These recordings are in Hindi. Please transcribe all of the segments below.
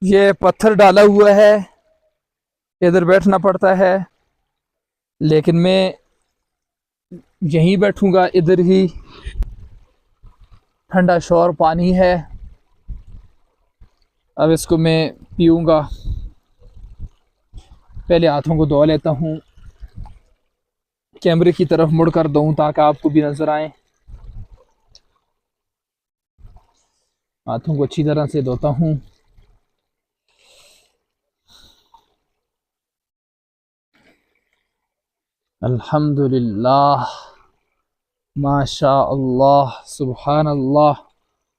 ये पत्थर डाला हुआ है, इधर बैठना पड़ता है, लेकिन मैं यहीं बैठूंगा। इधर ही ठंडा शोर पानी है। अब इसको मैं पीऊँगा। पहले हाथों को धो लेता हूँ, कैमरे की तरफ मुड़कर दूँ ताकि आपको भी नज़र आए। हाथों को अच्छी तरह से धोता हूँ। अल्हम्दुलिल्लाह, माशा अल्लाह, सुबहान अल्लाह।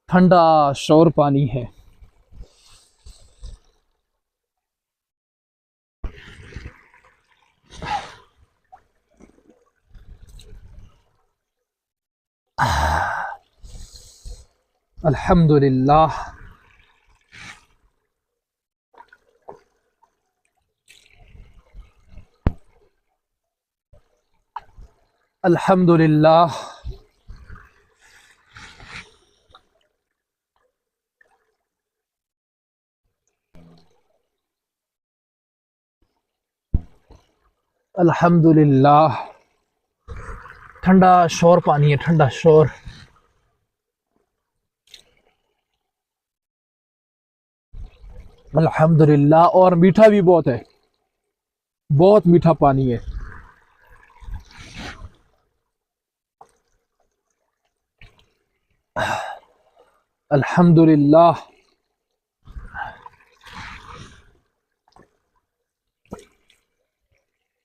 ठंडा शोर पानी है। अल्हम्दुलिल्लाह। अल्हम्दुलिल्लाह। अल्हम्दुलिल्लाह। ठंडा शोर पानी है, ठंडा शोर। अल्हम्दुलिल्लाह। और मीठा भी बहुत है, बहुत मीठा पानी है। अल्हम्दुलिल्लाह।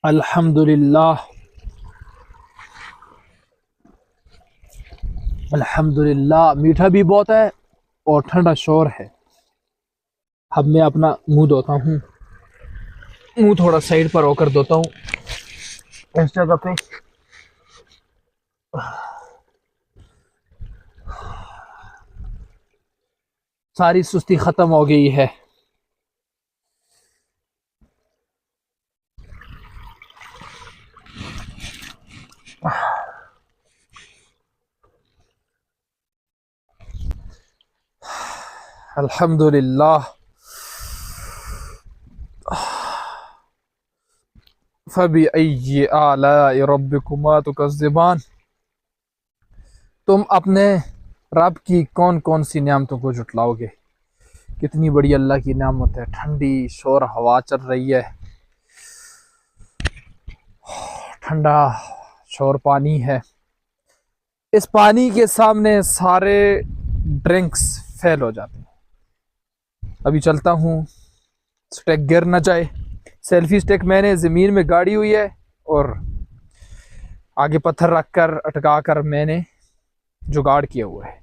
अल्हम्दुलिल्लाह। अल्हम्दुलिल्लाह। मीठा भी बहुत है और ठंडा शोर है। अब मैं अपना मुंह धोता हूँ। मुंह थोड़ा साइड पर होकर धोता हूँ इस जगह पे। सारी सुस्ती खत्म हो गई है। अल्हम्दुलिल्लाह। फबिअय्यि आलाइ रब्बिकुमा तुकज़्ज़िबान। तुम अपने रब की कौन कौन सी नियामतों को जुटलाओगे। कितनी बड़ी अल्लाह की नियामत है। ठंडी शोर हवा चल रही है, ठंडा शोर पानी है। इस पानी के सामने सारे ड्रिंक्स फेल हो जाते हैं। अभी चलता हूँ, स्टेक गिर ना जाए। सेल्फी स्टिक मैंने ज़मीन में गाड़ी हुई है और आगे पत्थर रख कर अटका कर मैंने जुगाड़ किया हुआ है।